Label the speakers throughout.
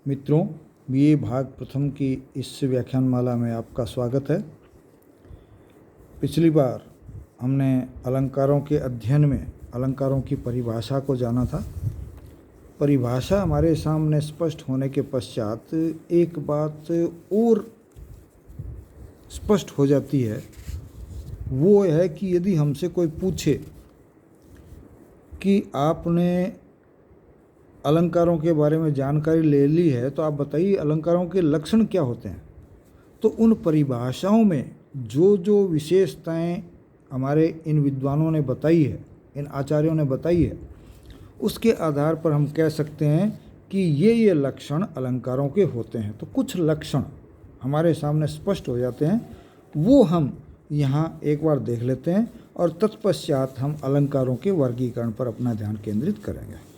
Speaker 1: मित्रों, ये भाग प्रथम की इस व्याख्यानमाला में आपका स्वागत है। पिछली बार हमने अलंकारों के अध्ययन में अलंकारों की परिभाषा को जाना था। परिभाषा हमारे सामने स्पष्ट होने के पश्चात एक बात और स्पष्ट हो जाती है, वो है कि यदि हमसे कोई पूछे कि आपने अलंकारों के बारे में जानकारी ले ली है तो आप बताइए अलंकारों के लक्षण क्या होते हैं। तो उन परिभाषाओं में जो जो विशेषताएं हमारे इन विद्वानों ने बताई है, इन आचार्यों ने बताई है, उसके आधार पर हम कह सकते हैं कि ये लक्षण अलंकारों के होते हैं। तो कुछ लक्षण हमारे सामने स्पष्ट हो जाते हैं, वो हम यहाँ एक बार देख लेते हैं और तत्पश्चात हम अलंकारों के वर्गीकरण पर अपना ध्यान केंद्रित करेंगे।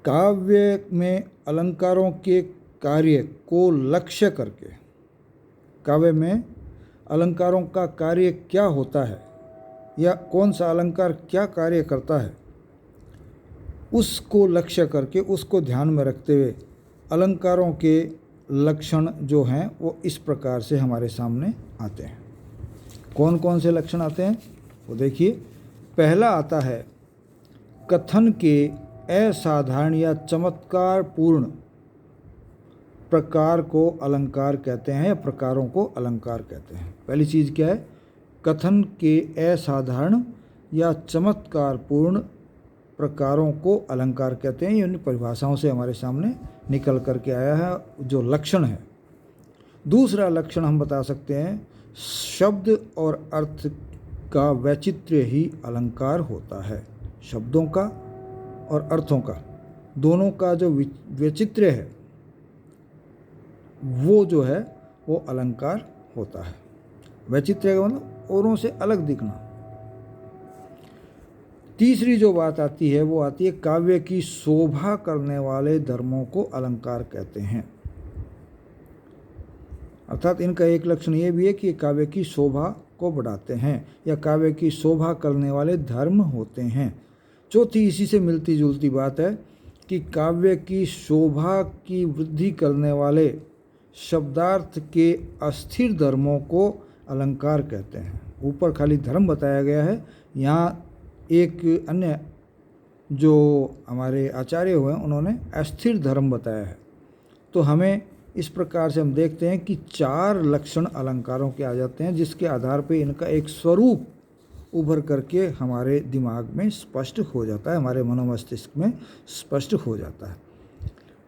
Speaker 1: काव्य में अलंकारों के कार्य को लक्ष्य करके, काव्य में अलंकारों का कार्य क्या होता है या कौन सा अलंकार क्या कार्य करता है, उसको लक्ष्य करके, उसको ध्यान में रखते हुए अलंकारों के लक्षण जो हैं वो इस प्रकार से हमारे सामने आते हैं। कौन कौन से लक्षण आते हैं वो देखिए। पहला आता है कथन के असाधारण या चमत्कार पूर्ण प्रकार को अलंकार कहते हैं या प्रकारों को अलंकार कहते हैं। पहली चीज़ क्या है? कथन के असाधारण या चमत्कार पूर्ण प्रकारों को अलंकार कहते हैं। ये उन परिभाषाओं से हमारे सामने निकल करके आया है जो लक्षण है। दूसरा लक्षण हम बता सकते हैं, शब्द और अर्थ का वैचित्र्य ही अलंकार होता है। शब्दों का और अर्थों का, दोनों का जो वैचित्र्य है वो जो है वो अलंकार होता है। वैचित्र्य का मतलब औरों से अलग दिखना। तीसरी जो बात आती है वो आती है काव्य की शोभा करने वाले धर्मों को अलंकार कहते हैं। अर्थात इनका एक लक्षण ये भी है कि काव्य की शोभा को बढ़ाते हैं या काव्य की शोभा करने वाले धर्म होते हैं। चौथी इसी से मिलती जुलती बात है कि काव्य की शोभा की वृद्धि करने वाले शब्दार्थ के अस्थिर धर्मों को अलंकार कहते हैं। ऊपर खाली धर्म बताया गया है, यहाँ एक अन्य जो हमारे आचार्य हुए उन्होंने अस्थिर धर्म बताया है। तो हमें इस प्रकार से हम देखते हैं कि 4 लक्षण अलंकारों के आ जाते हैं, जिसके आधार पर इनका एक स्वरूप उभर करके हमारे दिमाग में स्पष्ट हो जाता है, हमारे मनोमस्तिष्क में स्पष्ट हो जाता है।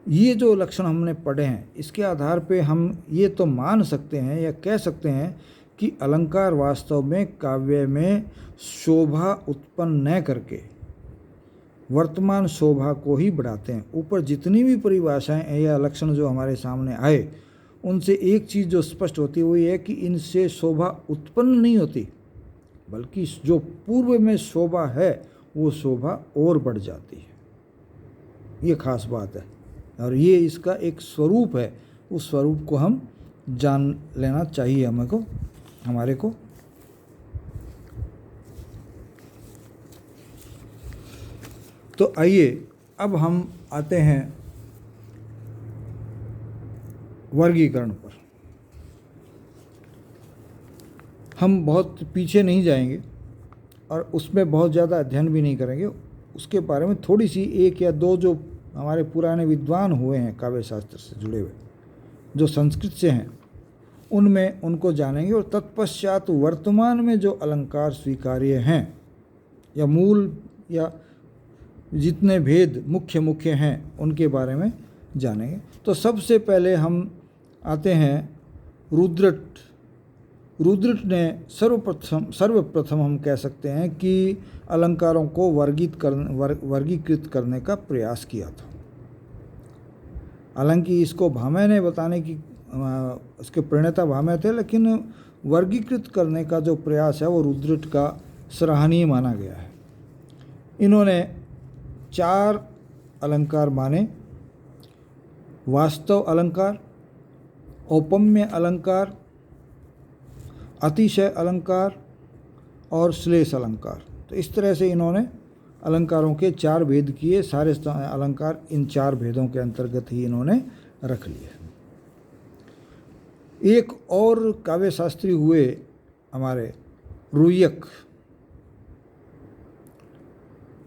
Speaker 1: ये जो लक्षण हमने पढ़े हैं इसके आधार पे हम ये तो मान सकते हैं या कह सकते हैं कि अलंकार वास्तव में काव्य में शोभा उत्पन्न न करके वर्तमान शोभा को ही बढ़ाते हैं। ऊपर जितनी भी परिभाषाएं या लक्षण जो हमारे सामने आए, उनसे एक चीज़ जो स्पष्ट होती है वो ये है कि इनसे शोभा उत्पन्न नहीं होती, बल्कि जो पूर्व में शोभा है वो शोभा और बढ़ जाती है। ये खास बात है और ये इसका एक स्वरूप है। उस स्वरूप को हम जान लेना चाहिए हमारे को। तो आइए अब हम आते हैं वर्गीकरण पर। हम बहुत पीछे नहीं जाएंगे और उसमें बहुत ज़्यादा अध्ययन भी नहीं करेंगे। उसके बारे में थोड़ी सी एक या दो जो हमारे पुराने विद्वान हुए हैं काव्य शास्त्र से जुड़े हुए, जो संस्कृत से हैं, उनमें उनको जानेंगे और तत्पश्चात वर्तमान में जो अलंकार स्वीकार्य हैं या मूल या जितने भेद मुख्य हैं उनके बारे में जानेंगे। तो सबसे पहले हम आते हैं रुद्रट। रुद्रट ने सर्वप्रथम हम कह सकते हैं कि अलंकारों को वर्गीकृत करने का प्रयास किया था। हालांकि इसको भामह ने बताने की इसके प्रणेता भामह थे, लेकिन वर्गीकृत करने का जो प्रयास है वो रुद्रट का सराहनीय माना गया है। इन्होंने 4 अलंकार माने: वास्तव अलंकार, औपम्य अलंकार, अतिशय अलंकार और श्लेष अलंकार। तो इस तरह से इन्होंने अलंकारों के 4 भेद किए, सारे अलंकार इन 4 भेदों के अंतर्गत ही इन्होंने रख लिए। एक और काव्य शास्त्री हुए हमारे रुय्यक।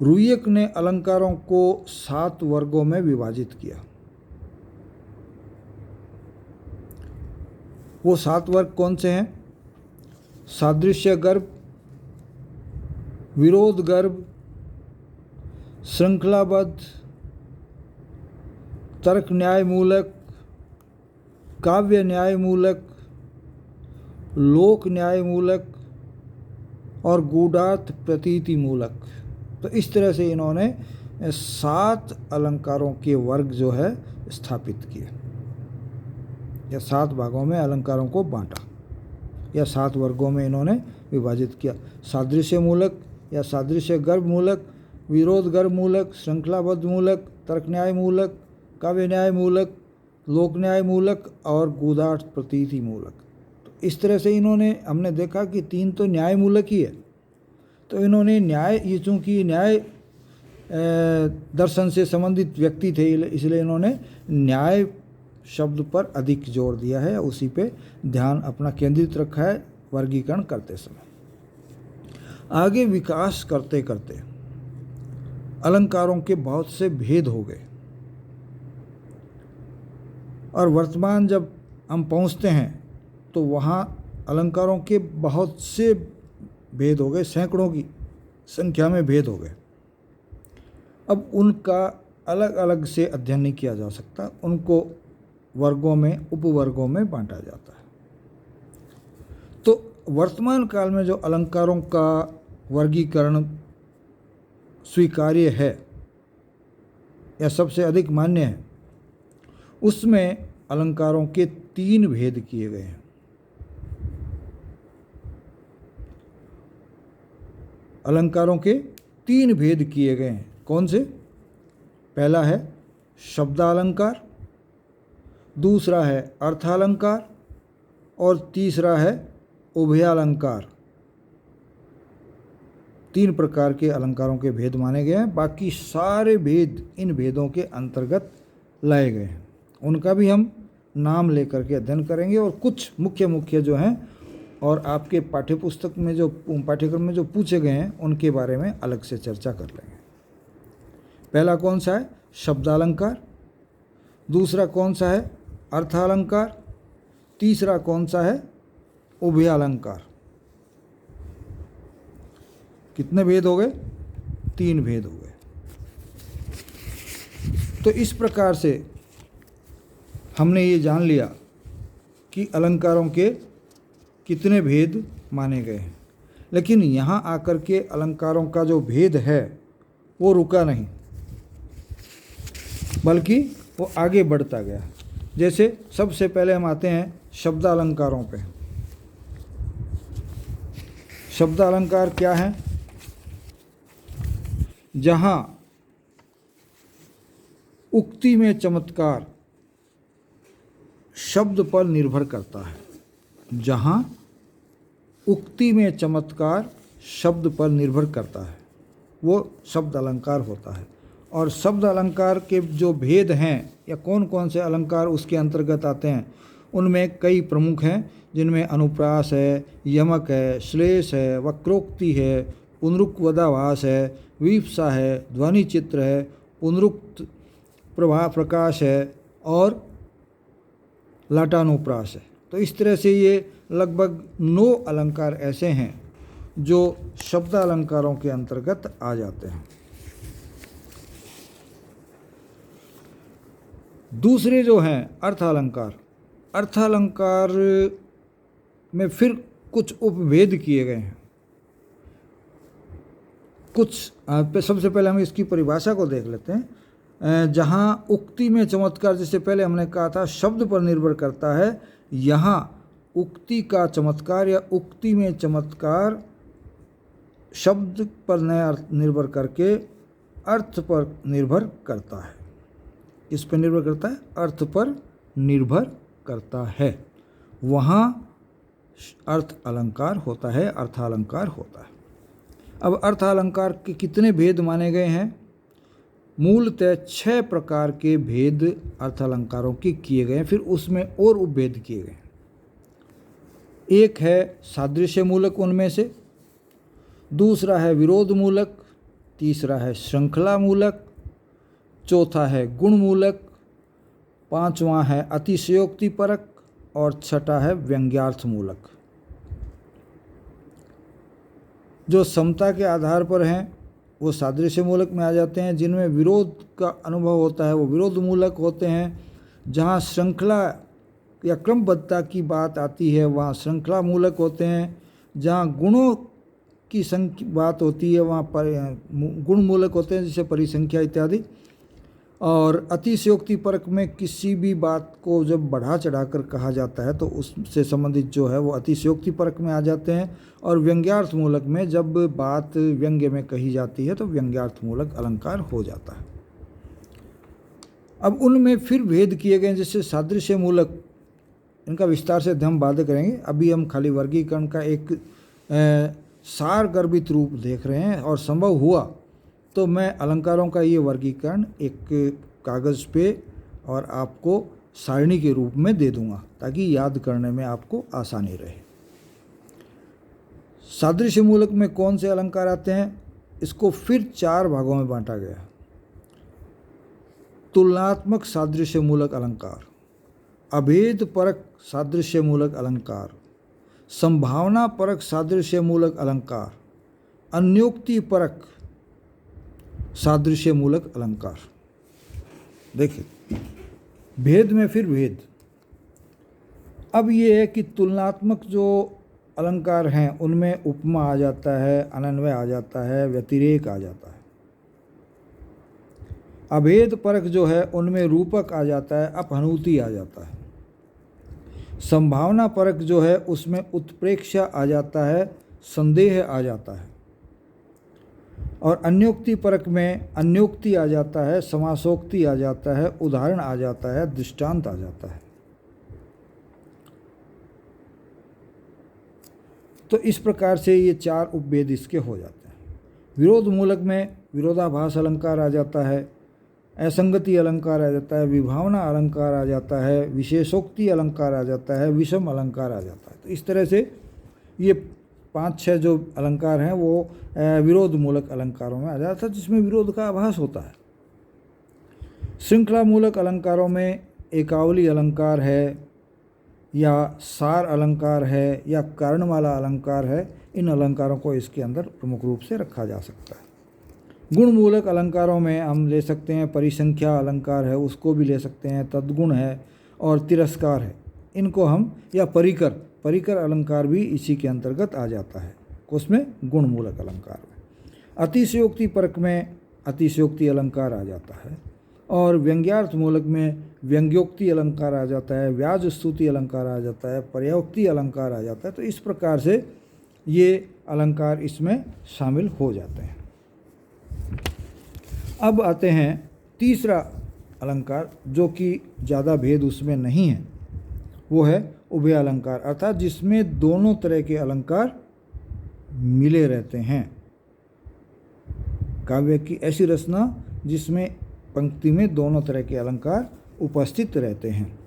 Speaker 1: रुय्यक ने अलंकारों को 7 वर्गों में विभाजित किया। वो 7 वर्ग कौन से हैं? सादृश्य गर्भ, विरोध गर्भ, श्रृंखलाबद्ध, तर्क न्याय मूलक, काव्य न्याय मूलक, लोक न्याय मूलक और गूढ़ार्थ प्रतीति मूलक। तो इस तरह से इन्होंने 7 अलंकारों के वर्ग जो है स्थापित किए, या 7 भागों में अलंकारों को बांटा, या 7 वर्गों में इन्होंने विभाजित किया। सादृश्य मूलक या सादृश्य गर्भ मूलक, विरोध गर्भ मूलक, श्रृंखलाबद्ध मूलक, तर्क न्याय मूलक, काव्य न्याय मूलक, लोक न्याय मूलक और गूढ़ार्थ प्रतीति मूलक। तो इस तरह से इन्होंने, हमने देखा कि 3 तो न्याय मूलक ही है, तो इन्होंने न्याय, ये चूँकि न्याय दर्शन से संबंधित व्यक्ति थे, इसलिए इन्होंने न्याय शब्द पर अधिक जोर दिया है, उसी पे ध्यान अपना केंद्रित रखा है वर्गीकरण करते समय। आगे विकास करते करते अलंकारों के बहुत से भेद हो गए, और वर्तमान जब हम पहुंचते हैं तो वहाँ अलंकारों के बहुत से भेद हो गए, सैकड़ों की संख्या में भेद हो गए। अब उनका अलग अलग से अध्ययन नहीं किया जा सकता, उनको वर्गों में, उपवर्गों में बांटा जाता है। तो वर्तमान काल में जो अलंकारों का वर्गीकरण स्वीकार्य है या सबसे अधिक मान्य है, उसमें अलंकारों के 3 भेद किए गए हैं। अलंकारों के 3 भेद किए गए हैं। कौन से? पहला है शब्दालंकार, दूसरा है अर्थालंकार और तीसरा है उभयालंकार। 3 प्रकार के अलंकारों के भेद माने गए हैं। बाकी सारे भेद इन भेदों के अंतर्गत लाए गए हैं। उनका भी हम नाम लेकर के अध्ययन करेंगे, और कुछ मुख्य मुख्य जो हैं और आपके पाठ्यपुस्तक में जो, पाठ्यक्रम में जो पूछे गए हैं, उनके बारे में अलग से चर्चा कर लेंगे। पहला कौन सा है? शब्दालंकार। दूसरा कौन सा है? अर्थालंकार। तीसरा कौन सा है? उभयालंकार। कितने भेद हो गए? 3 भेद हो गए। तो इस प्रकार से हमने ये जान लिया कि अलंकारों के कितने भेद माने गए हैं। लेकिन यहाँ आकर के अलंकारों का जो भेद है वो रुका नहीं, बल्कि वो आगे बढ़ता गया। जैसे सबसे पहले हम आते हैं शब्दालंकारों पे। शब्दालंकार क्या है? जहाँ उक्ति में चमत्कार शब्द पर निर्भर करता है, जहाँ उक्ति में चमत्कार शब्द पर निर्भर करता है, वो शब्द अलंकार होता है। और शब्द अलंकार के जो भेद हैं या कौन कौन से अलंकार उसके अंतर्गत आते हैं, उनमें कई प्रमुख हैं, जिनमें अनुप्रास है, यमक है, श्लेष है, वक्रोक्ति है, पुनरुक्वदाभास है, विप्सा है, ध्वनि चित्र है, पुनरुक्त प्रभा प्रकाश है और लाटानुप्रास है। तो इस तरह से ये लगभग 9 अलंकार ऐसे हैं जो शब्द अलंकारों के अंतर्गत आ जाते हैं। दूसरे जो हैं अर्थालंकार। अर्थालंकार में फिर कुछ उपभेद किए गए हैं। कुछ सबसे पहले हम इसकी परिभाषा को देख लेते हैं। जहाँ उक्ति में चमत्कार, जैसे पहले हमने कहा था शब्द पर निर्भर करता है, यहाँ उक्ति का चमत्कार या उक्ति में चमत्कार शब्द पर निर्भर करके अर्थ पर निर्भर करता है। किस पर निर्भर करता है? अर्थ पर निर्भर करता है। वहाँ अर्थ अलंकार होता है, अर्थालंकार होता है। अब अर्थ अलंकार के कितने भेद माने गए हैं? मूलतः 6 प्रकार के भेद अर्थ अलंकारों के किए गए हैं, फिर उसमें और उपभेद किए गए। एक है सादृश्य मूलक उनमें से, दूसरा है विरोध मूलक, तीसरा है श्रृंखला मूलक, चौथा है गुण मूलक, पांचवा है अतिशयोक्ति परक और छठा है व्यंग्यार्थ मूलक। जो समता के आधार पर हैं वो सादृश्य मूलक में आ जाते हैं, जिनमें विरोध का अनुभव होता है वो विरोध मूलक होते हैं, जहाँ श्रृंखला या क्रमबद्धता की बात आती है वहाँ श्रृंखला मूलक होते हैं, जहाँ गुणों की बात होती है वहाँ गुण मूलक होते हैं, जैसे परिसंख्या इत्यादि। और अतिशयोक्ति परक में किसी भी बात को जब बढ़ा चढ़ाकर कहा जाता है तो उससे संबंधित जो है वो अतिशयोक्ति परक में आ जाते हैं। और व्यंग्यार्थ मूलक में जब बात व्यंग्य में कही जाती है तो व्यंग्यार्थ मूलक अलंकार हो जाता है। अब उनमें फिर भेद किए गए, जैसे सादृश्य मूलक, इनका विस्तार से हम बातें करेंगे। अभी हम खाली वर्गीकरण का एक सार गर्भित रूप देख रहे हैं, और संभव हुआ तो मैं अलंकारों का ये वर्गीकरण एक कागज़ पे और आपको सारणी के रूप में दे दूंगा ताकि याद करने में आपको आसानी रहे। सादृश्य मूलक में कौन से अलंकार आते हैं? इसको फिर 4 भागों में बांटा गया। तुलनात्मक सादृश्य मूलक अलंकार, अभेद परक सादृश्य मूलक अलंकार, संभावना परक सादृश्य मूलक अलंकार, अन्योक्ति परक सादृश्य मूलक अलंकार। देखिए भेद में फिर भेद। अब ये है कि तुलनात्मक जो अलंकार हैं उनमें उपमा आ जाता है, अनन्वय आ जाता है, व्यतिरेक आ जाता है। अभेद परक जो है उनमें रूपक आ जाता है, अपहनुति आ जाता है। संभावना परक जो है उसमें उत्प्रेक्षा आ जाता है, संदेह आ जाता है। और अन्योक्ति परक में अन्योक्ति आ जाता है, समासोक्ति आ जाता है, उदाहरण आ जाता है, दृष्टांत आ जाता है। तो इस प्रकार से ये 4 उपभेद इसके हो जाते हैं। विरोध मूलक में विरोधाभास अलंकार आ जाता है, असंगति अलंकार आ जाता है, विभावना अलंकार आ जाता है, विशेषोक्ति अलंकार आ जाता है, विषम अलंकार आ जाता है। तो इस तरह से ये 5-6 जो अलंकार हैं वो विरोध मूलक अलंकारों में आ जाता है, जिसमें विरोध का आभास होता है। श्रृंखला मूलक अलंकारों में एकावली अलंकार है या सार अलंकार है या कारणमाला अलंकार है, इन अलंकारों को इसके अंदर प्रमुख रूप से रखा जा सकता है। गुण मूलक अलंकारों में हम ले सकते हैं परिसंख्या अलंकार है, उसको भी ले सकते हैं, तद्गुण है और तिरस्कार है, इनको हम, या परिकर अलंकार भी इसी के अंतर्गत आ जाता है, उसमें गुण मूलक अलंकार में। अतिशयोक्ति परक में अतिशयोक्ति अलंकार आ जाता है, और व्यंग्यार्थ मूलक में व्यंग्योक्ति अलंकार आ जाता है, व्याज स्तुति अलंकार आ जाता है, पर्यायोक्ति अलंकार आ जाता है। तो इस प्रकार से ये अलंकार इसमें शामिल हो जाते हैं। अब आते हैं तीसरा अलंकार, जो कि ज़्यादा भेद उसमें नहीं है, वो है उभय अलंकार, अर्थात जिसमें दोनों तरह के अलंकार मिले रहते हैं। काव्य की ऐसी रचना जिसमें पंक्ति में दोनों तरह के अलंकार उपस्थित रहते हैं,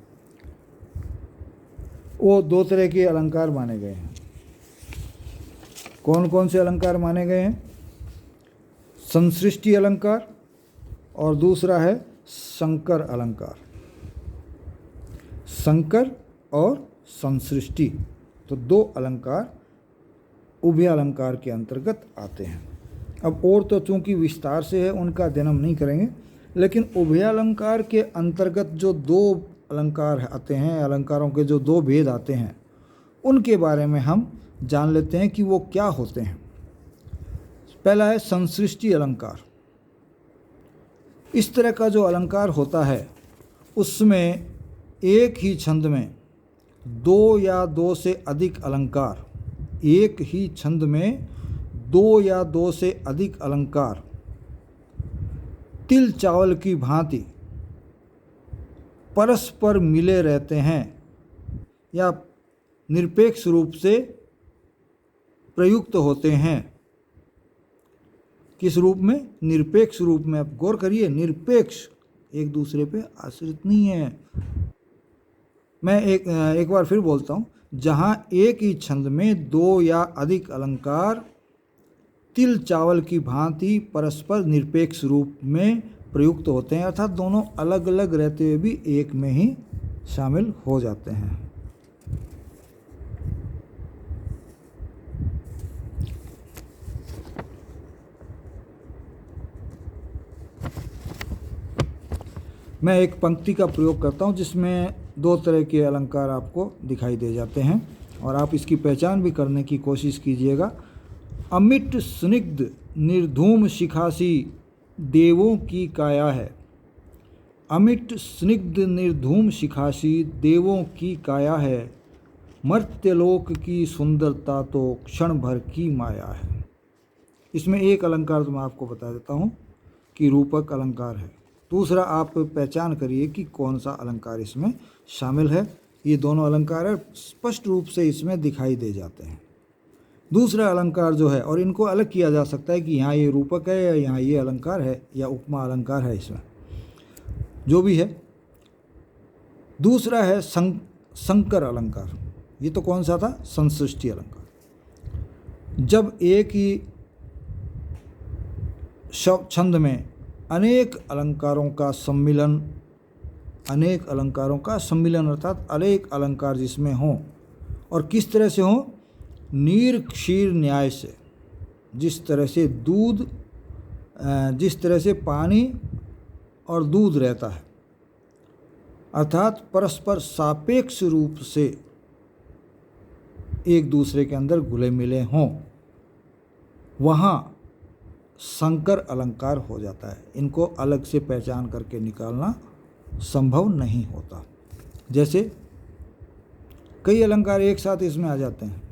Speaker 1: वो 2 तरह के अलंकार माने गए हैं। कौन कौन से अलंकार माने गए हैं? संसृष्टि अलंकार और दूसरा है संकर अलंकार। संकर और संसृष्टि, तो 2 अलंकार उभय अलंकार के अंतर्गत आते हैं। अब और तो चूंकि विस्तार से है उनका अध्ययन हम नहीं करेंगे, लेकिन उभय अलंकार के अंतर्गत जो 2 अलंकार आते हैं, अलंकारों के जो 2 भेद आते हैं, उनके बारे में हम जान लेते हैं कि वो क्या होते हैं। पहला है संसृष्टि अलंकार। इस तरह का जो अलंकार होता है उसमें एक ही छंद में 2 या 2 से अधिक अलंकार, एक ही छंद में 2 या 2 से अधिक अलंकार तिल चावल की भांति परस्पर मिले रहते हैं या निरपेक्ष रूप से प्रयुक्त होते हैं, किस रूप में? निरपेक्ष रूप में। आप गौर करिए, निरपेक्ष, एक दूसरे पे आश्रित नहीं है। मैं एक बार फिर बोलता हूँ, जहाँ एक ही छंद में दो या अधिक अलंकार तिल चावल की भांति परस्पर निरपेक्ष रूप में प्रयुक्त होते हैं, अर्थात दोनों अलग अलग रहते हुए भी एक में ही शामिल हो जाते हैं। मैं एक पंक्ति का प्रयोग करता हूँ जिसमें दो तरह के अलंकार आपको दिखाई दे जाते हैं और आप इसकी पहचान भी करने की कोशिश कीजिएगा। अमिट स्निग्ध निर्धूम शिखासी देवों की काया है। अमिट स्निग्ध निर्धूम शिखासी देवों की काया है। मर्त्यलोक की सुंदरता तो क्षण भर की माया है। इसमें एक अलंकार तो मैं आपको बता देता हूँ कि रूपक अलंकार है। दूसरा आप पहचान करिए कि कौन सा अलंकार इसमें शामिल है। ये दोनों अलंकार स्पष्ट रूप से इसमें दिखाई दे जाते हैं। दूसरा अलंकार जो है, और इनको अलग किया जा सकता है कि यहाँ ये रूपक है या यहाँ ये अलंकार है या उपमा अलंकार है, इसमें जो भी है। दूसरा है संकर अलंकार। ये तो कौन सा था? संसृष्टि अलंकार। जब एक ही छंद में अनेक अलंकारों का सम्मिलन अर्थात अनेक अलंकार जिसमें हों, और किस तरह से हों? नीर क्षीर न्याय से। जिस तरह से पानी और दूध रहता है, अर्थात परस्पर सापेक्ष रूप से एक दूसरे के अंदर घुले मिले हों, वहाँ संकर अलंकार हो जाता है। इनको अलग से पहचान करके निकालना संभव नहीं होता। जैसे कई अलंकार एक साथ इसमें आ जाते हैं।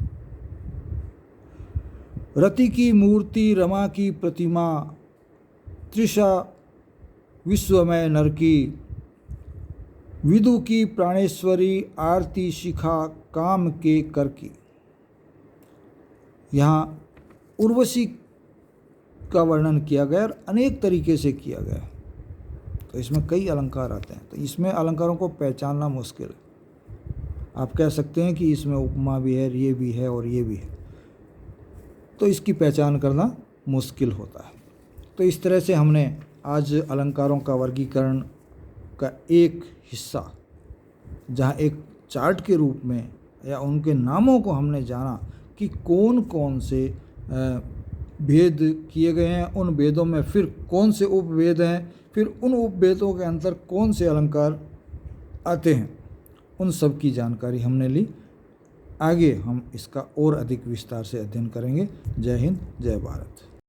Speaker 1: रति की मूर्ति रमा की प्रतिमा, तृषा विश्वमय नर की, विदु की प्राणेश्वरी आरती शिखा काम के कर की। यहाँ उर्वशी का वर्णन किया गया और अनेक तरीके से किया गया, तो इसमें कई अलंकार आते हैं। तो इसमें अलंकारों को पहचानना मुश्किल है। आप कह सकते हैं कि इसमें उपमा भी है, ये भी है और ये भी है, तो इसकी पहचान करना मुश्किल होता है। तो इस तरह से हमने आज अलंकारों का वर्गीकरण का एक हिस्सा, जहाँ एक चार्ट के रूप में या उनके नामों को हमने जाना कि कौन कौन से भेद किए गए हैं, उन भेदों में फिर कौन से उपभेद हैं, फिर उन उपभेदों के अंदर कौन से अलंकार आते हैं, उन सब की जानकारी हमने ली। आगे हम इसका और अधिक विस्तार से अध्ययन करेंगे। जय हिंद, जय भारत।